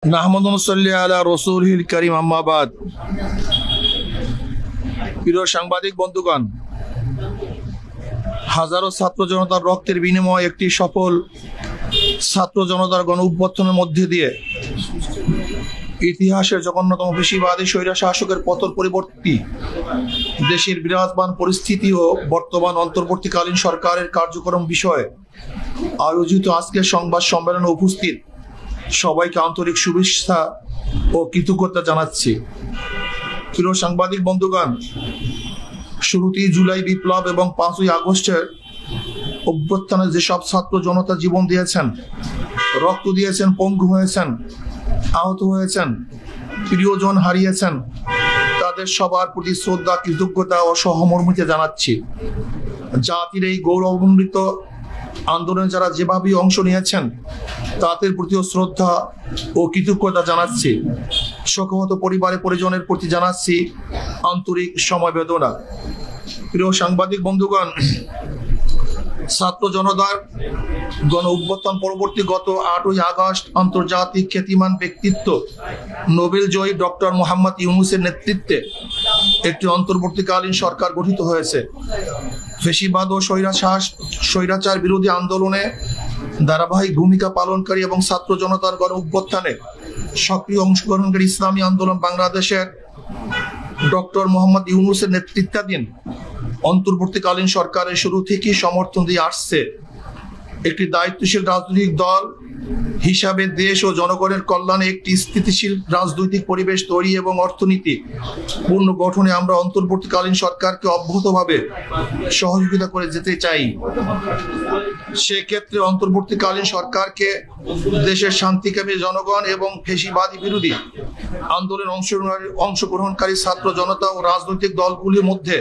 নাহমাদুনুসল্লি আলা রসুলহিল করিম আম্মাবাদ। প্রিয় সাংবাদিক বন্ধুগণ, হাজারো ছাত্র জনতার রক্তের বিনিময়ে একটি সফল ছাত্র জনতার গণ অভ্যুত্থানের মধ্যে দিয়ে ইতিহাসের জঘন্যতম ফ্যাসিবাদী স্বৈর শাসকের পতন পরিবর্তী দেশের বিরাজমান পরিস্থিতি ও বর্তমান অন্তর্বর্তীকালীন সরকারের কার্যক্রম বিষয়ে আয়োজিত আজকের সংবাদ সম্মেলনে উপস্থিত সবাইকে আন্তরিক শুভেচ্ছা ও কৃতজ্ঞতা জানাচ্ছি। প্রিয় সাংবাদিক বন্ধুগণ, শুরুতেই জুলাই বিপ্লব এবং 5ই আগস্টের অভ্যুত্থানে যেসব ছাত্র জনতা জীবন দিয়েছেন, রক্ত দিয়েছেন, পঙ্গু হয়েছেন, আহত হয়েছেন, প্রিয়জন হারিয়েছেন, তাদের সবার প্রতি শ্রদ্ধা, কৃতজ্ঞতা ও সহমর্মিতা জানাচ্ছি। জাতির এই গৌরবান্বিত আন্দোলনে যারা যেভাবে অংশ নিয়েছেন তাদের প্রতিও শ্রদ্ধা ও কৃতজ্ঞতা জানাচ্ছি। শোকহত পরিবারের পরিজনের প্রতি জানাচ্ছি আন্তরিক সমবেদনা। প্রিয় সাংবাদিক বন্ধুগণ, ছাত্র জনতার গণ অভ্যুত্থান পরবর্তী গত 8ই আগস্ট আন্তর্জাতিক খ্যাতিমান ব্যক্তিত্ব নোবেল জয়ী ডক্টর মোহাম্মদ ইউনূসের নেতৃত্বে একটি অন্তর্বর্তীকালীন সরকার গঠিত হয়েছে। ফ্যাসিবাদ ও স্বৈরাচার বিরোধী আন্দোলনে ধারাবাহিক ভূমিকা পালনকারী এবং ছাত্র জনতার গণ অভ্যুত্থানে সক্রিয় অংশগ্রহণকারী ইসলামী আন্দোলন বাংলাদেশের ডক্টর মোহাম্মদ ইউনূসের নেতৃত্বাধীন অন্তর্বর্তীকালীন সরকারের শুরু থেকেই সমর্থন দিয়ে আসছে। একটি দায়িত্বশীল রাজনৈতিক দল হিসাবে দেশ ও জনগণের কল্যাণে একটি স্থিতিশীল রাজনৈতিক পরিবেশ তৈরি এবং অর্থনীতি পুনর্গঠনে আমরা অন্তর্বর্তীকালীন সরকারকে অব্যাহতভাবে সহযোগিতা করে যেতে চাই। সেক্ষেত্রে অন্তর্বর্তীকালীন সরকারকে দেশের শান্তিকামী জনগণ এবং ফ্যাসিবাদী বিরোধী আন্দোলনে অংশগ্রহণকারী ছাত্র জনতা ও রাজনৈতিক দলগুলির মধ্যে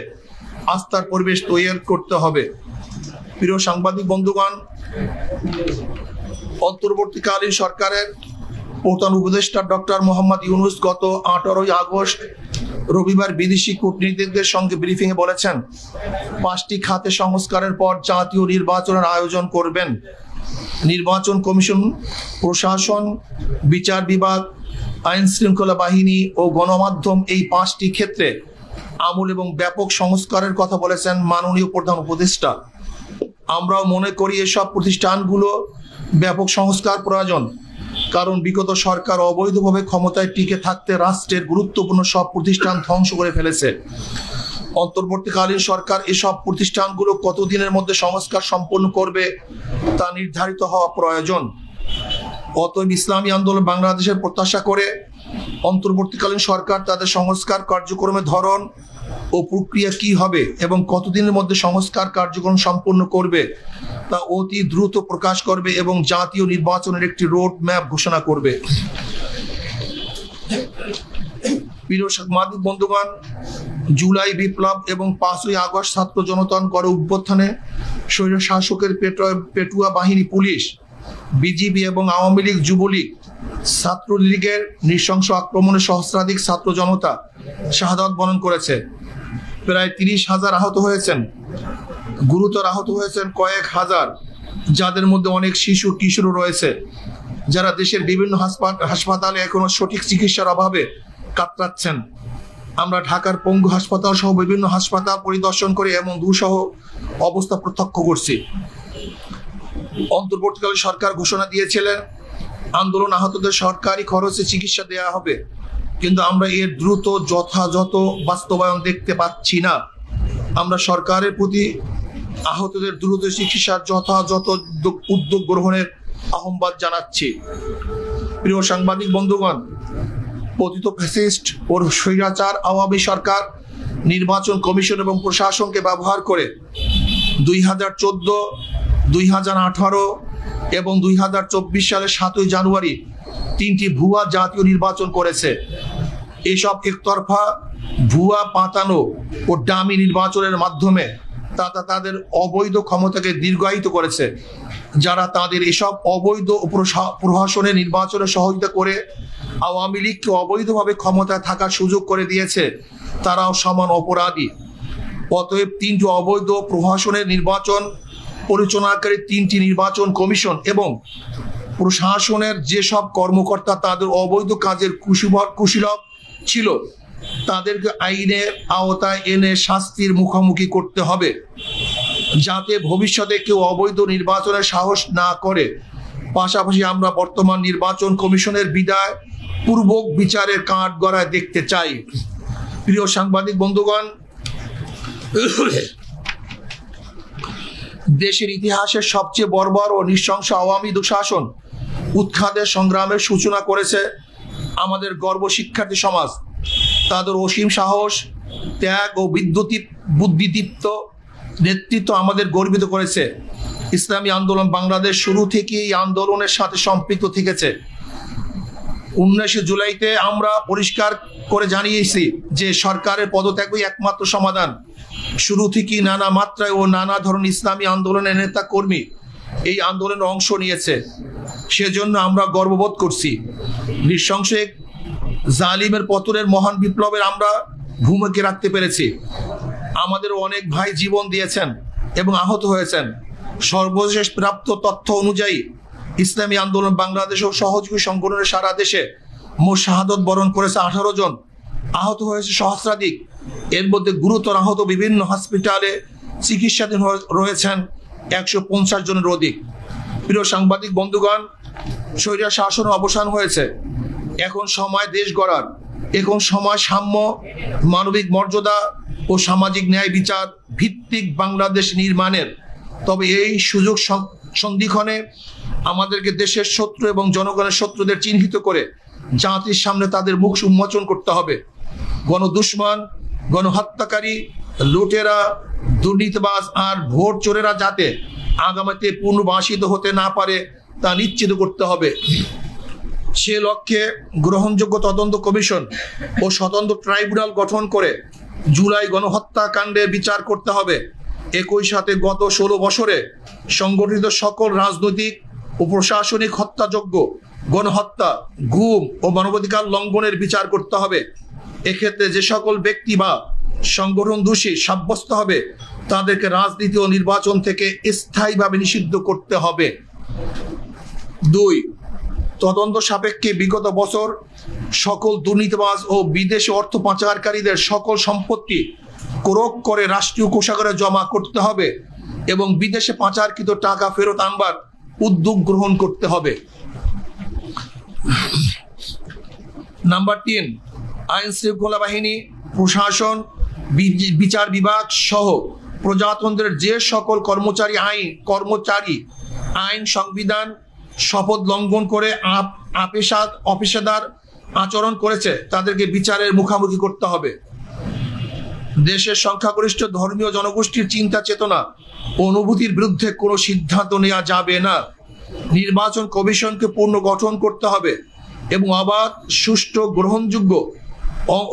আস্থার পরিবেশ তৈরি করতে হবে। প্রিয় সাংবাদিক বন্ধুগণ, অন্তর্বর্তীকালীন সরকারের প্রধান উপদেষ্টা ডক্টর মোহাম্মদ ইউনূস গত 18ই আগস্ট রবিবার বিদেশি কূটনীতিকদের সঙ্গে ব্রিফিংয়ে বলেছেন, 5টি খাতে সংস্কারের পর জাতীয় নির্বাচনের আয়োজন করবেন। নির্বাচন কমিশন, প্রশাসন, বিচার বিভাগ, আইন শৃঙ্খলা বাহিনী ও গণমাধ্যম, এই 5টি ক্ষেত্রে আমূল এবং ব্যাপক সংস্কারের কথা বলেছেন মাননীয় প্রধান উপদেষ্টা। আমরাও মনে করি এসব প্রতিষ্ঠানগুলো ব্যাপক সংস্কার প্রয়োজন, কারণ বিগত সরকার অবৈধভাবে ক্ষমতায় টিকে থাকতে রাষ্ট্রের গুরুত্বপূর্ণ সব প্রতিষ্ঠান ধ্বংস করে ফেলেছে। অন্তর্বর্তীকালীন সরকার এসব প্রতিষ্ঠানগুলো কতদিনের মধ্যে সংস্কার সম্পন্ন করবে তা নির্ধারিত হওয়া প্রয়োজন। অতএব ইসলামী আন্দোলন বাংলাদেশের প্রত্যাশা করে অন্তর্বর্তীকালীন সরকার তাদের সংস্কার কার্যক্রমের ধরন ও প্রক্রিয়া কি হবে এবং কতদিনের মধ্যে সংস্কার কার্যক্রম সম্পন্ন করবে তা অতি দ্রুত প্রকাশ করবে এবং জাতীয় নির্বাচনের একটি রোড ম্যাপ ঘোষণা করবে। প্রিয় সাংবাদিক বন্ধুগণ, জুলাই বিপ্লব এবং 5ই আগস্ট ছাত্র জনতার গণ অভ্যুত্থানে স্বৈর শাসকের পেটুয়া বাহিনী, পুলিশ, বিজিবি এবং আওয়ামী লীগ, যুবলীগ, ছাত্রলীগের নৃশংস আক্রমণে সহস্রাধিক ছাত্র জনতা শাহাদাত বরণ করেছে। প্রায় 30,000 আহত হয়েছেন, গুরুতর আহত হয়েছেন কয়েক হাজার, যাদের মধ্যে অনেক শিশু কিশোর রয়েছে, যারা দেশের বিভিন্ন হাসপাতালে এখনো সঠিক চিকিৎসার অভাবে কাতরাচ্ছেন। আমরা ঢাকার পঙ্গু হাসপাতাল সহ বিভিন্ন হাসপাতাল পরিদর্শন করে এমন দুঃসহ অবস্থা প্রত্যক্ষ করছি। অন্তর্বর্তীকালীন সরকার ঘোষণা দিয়েছিলেন আন্দোলন আহতদের সরকারি খরচে চিকিৎসা দেওয়া হবে, কিন্তু আমরা এর দ্রুত যথাযথ বাস্তবায়ন দেখতে পাচ্ছি না। আমরা সরকারের প্রতি আহতদের দ্রুত চিকিৎসার যথাযথ উদ্যোগ গ্রহণের আহ্বান জানাচ্ছি। প্রিয় সাংবাদিক বন্ধুগণ, পতিত ফ্যাসিস্ট ও স্বৈরাচার আওয়ামী সরকার নির্বাচন কমিশন এবং প্রশাসনকে ব্যবহার করে 2014, 2018 এবং 2024 সালের 7ই জানুয়ারি 3টি ভুয়া জাতীয় নির্বাচন করেছে। এসব একতরফা, ভুয়া, পাতানো ও ডামি নির্বাচনের মাধ্যমে তাদের অবৈধ ক্ষমতাকে দীর্ঘায়িত করেছে। যারা তাদের এসব অবৈধ প্রশাসনের নির্বাচনে সহযোগিতা করে আওয়ামী লীগকে অবৈধভাবে ক্ষমতায় থাকার সুযোগ করে দিয়েছে, তারাও সমান অপরাধী। অতএব 3টি অবৈধ প্রশাসনের নির্বাচন পরিচালনাকারী 3টি নির্বাচন কমিশন এবং প্রশাসনের যেসব কর্মকর্তা তাদের অবৈধ কাজের কুশীলব ছিল তাদেরকে আইনের আওতায় এনে শাস্তির মুখোমুখি করতে হবে, যাতে ভবিষ্যতে কেউ অবৈধ নির্বাচনের সাহস না করে। পাশাপাশি আমরা বর্তমান নির্বাচন কমিশনের বিদায় পূর্বক বিচারের কাঠগড়ায় দেখতে চাই। প্রিয় সাংবাদিক বন্ধুগণ, দেশের ইতিহাসের সবচেয়ে বর্বর ও নৃশংস আওয়ামী দুঃশাসন উৎখাতের সংগ্রামের সূচনা করেছে আমাদের গর্ব শিক্ষার্থী সমাজ। তাদের অসীম সাহস, ত্যাগ ও বুদ্ধিদীপ্ত নেতৃত্ব আমাদের গর্বিত করেছে। ইসলামী আন্দোলন বাংলাদেশ শুরু থেকে এই আন্দোলনের সাথে সম্পৃক্ত থেকেছে। 19 জুলাইতে আমরা পরিষ্কার করে জানিয়েছি যে সরকারের পদত্যাগই একমাত্র সমাধান। শুরু থেকেই নানা মাত্রায় ও নানা ধরনের ইসলামী আন্দোলনের নেতা কর্মী এই আন্দোলনের অংশ নিয়েছে। সেজন্য আমরা গর্ববোধ করছি। নৃশংস জালিমের পতনের মহান বিপ্লবের আমরা ভূমিকা রাখতে পেরেছি। আমাদের অনেক ভাই জীবন দিয়েছেন এবং আহত হয়েছেন। সর্বশেষ প্রাপ্ত তথ্য অনুযায়ী ইসলামী আন্দোলন বাংলাদেশ ও সহযোগী সংগঠনের সারা দেশে মোট শাহাদত বরণ করেছে 18 জন, আহত হয়েছে সহস্রাধিক। এর মধ্যে গুরুতর আহত বিভিন্ন হসপিটালে চিকিৎসাধীন রয়েছেন 150 জনের অধিক। প্রিয় সাংবাদিক বন্ধুগণ, স্বৈরাচার শাসনের অবসান হয়েছে। এখন সময় দেশ গড়ার, এখন সময় সাম্য, মানবিক মর্যাদা ও সামাজিক ন্যায় বিচার ভিত্তিক বাংলাদেশ নির্মাণের। তবে এই সুযোগ সন্ধিক্ষণে আমাদেরকে দেশের শত্রু এবং জনগণের শত্রুদের চিহ্নিত করে জাতির সামনে তাদের মুখ উন্মোচন করতে হবে। গণদুশমন, গণহত্যাকারী, লুটেরা, দুর্নীতিবাজ আর ভোট চোরেরা যাতে আগামীতে পুনর্বাসিত হতে না পারে তা নিশ্চিত করতে হবে। সে লক্ষ্যে গ্রহণযোগ্য তদন্ত কমিশন ও স্বতন্ত্র ট্রাইব্যুনাল গঠন করে জুলাই গণহত্যাকাণ্ডের বিচার করতে হবে। একই সাথে গত 16 বছরে সংগঠিত সকল রাজনৈতিক ও প্রশাসনিক হত্যাযজ্ঞ, গণহত্যা, গুম ও মানবাধিকার লঙ্ঘনের বিচার করতে হবে। এক্ষেত্রে যে সকল ব্যক্তি বা সংগঠন দোষী সাব্যস্ত হবে তাদেরকে রাজনীতি ও নির্বাচন থেকে স্থায়ীভাবে নিষিদ্ধ করতে হবে। 2. তদন্ত সাপেক্ষে বিগত বছর সকল দুর্নীতিবাজ ও বিদেশি অর্থ পাচারকারীদের সকল সম্পত্তি ক্রয় করে রাষ্ট্রীয় কোষাগারে জমা করতে হবে এবং বিদেশে পাচারকৃত টাকা ফেরত আনবার উদ্যোগ গ্রহণ করতে হবে। নাম্বার 3, আইন শৃঙ্খলা বাহিনী, প্রশাসন, বিচার বিভাগ সহ প্রজাতন্ত্রের যে সকল কর্মচারী আইন সংবিধান শপথ লঙ্ঘন করে অপেশাদার আচরণ করেছে তাদেরকে বিচারের মুখোমুখি করতে হবে। দেশের সংখ্যাগরিষ্ঠ ধর্মীয় জনগোষ্ঠীর চিন্তা চেতনা ও অনুভূতির বিরুদ্ধে কোনো সিদ্ধান্ত নেওয়া যাবে না। নির্বাচন কমিশনকে পুনর্গঠন করতে হবে এবং অবাধ, সুষ্ঠু, গ্রহণযোগ্য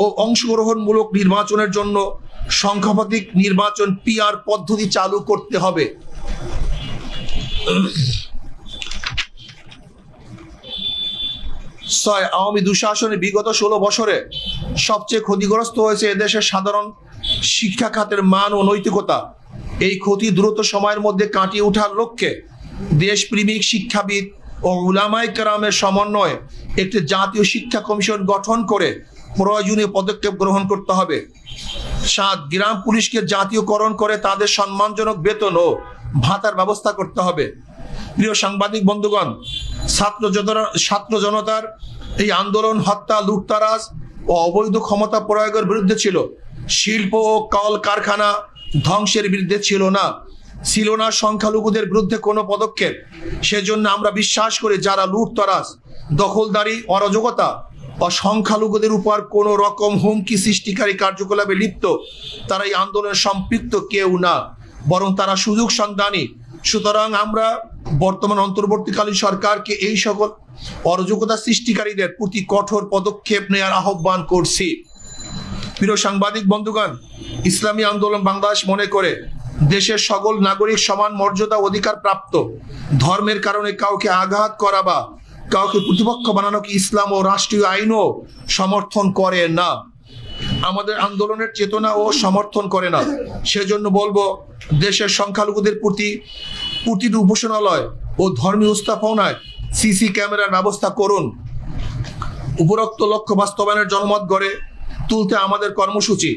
ও অংশগ্রহণমূলক নির্বাচনের জন্য সংখ্যাধিক নির্বাচন পিআর পদ্ধতি চালু করতে হবে। 6, আওয়ামী দুঃশাসনে বিগত 16 বছরে সবচেয়ে ক্ষতিগ্রস্ত হয়েছে এদেশের সাধারণ শিক্ষা খাতের মান ও নৈতিকতা। এই ক্ষতি দ্রুত সময়ের মধ্যে কাটিয়ে ওঠার লক্ষ্যে দেশপ্রেমিক শিক্ষাবিদ ও উলামায়ে কেরামের সমন্বয়ে একটি জাতীয় শিক্ষা কমিশন গঠন করে প্রয়োজনীয় পদক্ষেপ গ্রহণ করতে হবে। 7, গ্রাম পুলিশকে জাতীয়করণ করে তাদের সম্মানজনক বেতন ও ভাতার ব্যবস্থা করতে হবে। প্রিয় সাংবাদিক বন্ধুগণ, ছাত্র জনতার এই আন্দোলন হত্যা, লুটতারাজ ও অবৈধ ক্ষমতা প্রয়োগের বিরুদ্ধে ছিল। শিল্প ও কল কারখানা ধ্বংসের বিরুদ্ধে ছিল না সংখ্যালঘুদের বিরুদ্ধে কোনো পদক্ষেপ। সেজন্য আমরা বিশ্বাস করি যারা লুটতারাজ, দখলদারি, অরাজকতা ও সংখ্যালঘুদের উপর কোনো রকম হুমকি সৃষ্টিকারী কার্যকলাপে লিপ্ত তারা এই আন্দোলনে সম্পৃক্ত কেউ না, বরং তারা সুযোগ সন্ধানী। সুতরাং আমরা বর্তমান অন্তর্বর্তীকালীন সরকারকে এই সকল অরাজকতা সৃষ্টিকারীদের প্রতি কঠোর পদক্ষেপ নেওয়ার আহ্বান করছি। প্রিয় সাংবাদিক বন্ধুগণ, ইসলামী আন্দোলন বাংলাদেশ মনে করে দেশের সকল নাগরিক সমান মর্যাদা অধিকার প্রাপ্ত। ধর্মের কারণে কাউকে আঘাত করা বা কাউকে প্রতিপক্ষ বানানোকে ইসলাম ও রাষ্ট্রীয় আইনও সমর্থন করে না, আমাদের আন্দোলনের চেতনা ও সমর্থন করে না। সেজন্য বলবো, দেশের সংখ্যালঘুদের প্রতি প্রতিটি উপাসনালয় ও ধর্মীয় স্থাপনায় সিসি ক্যামেরার ব্যবস্থা করুন। উপরোক্ত লক্ষ্য বাস্তবায়নের জনমত গড়ে তুলতে আমাদের কর্মসূচি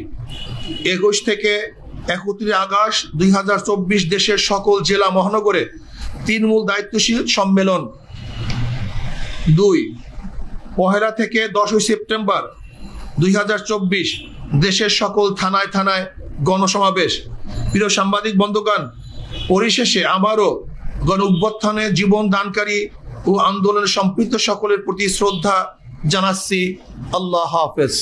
21 থেকে 31 আগস্ট 2024 দেশের সকল জেলা মহানগরে তৃণমূল দায়িত্বশীল সম্মেলন। 2 1 থেকে 10 সেপ্টেম্বর 2024 দেশের সকল থানায় থানায় গণসমাবেশ। প্রিয় সাংবাদিক বন্ধুগণ, পরিশেষে আবারও গণ অভ্যুত্থানে জীবন দানকারী ও আন্দোলনে সম্পৃক্ত সকলের প্রতি শ্রদ্ধা জানাচ্ছি। আল্লাহ হাফেজ।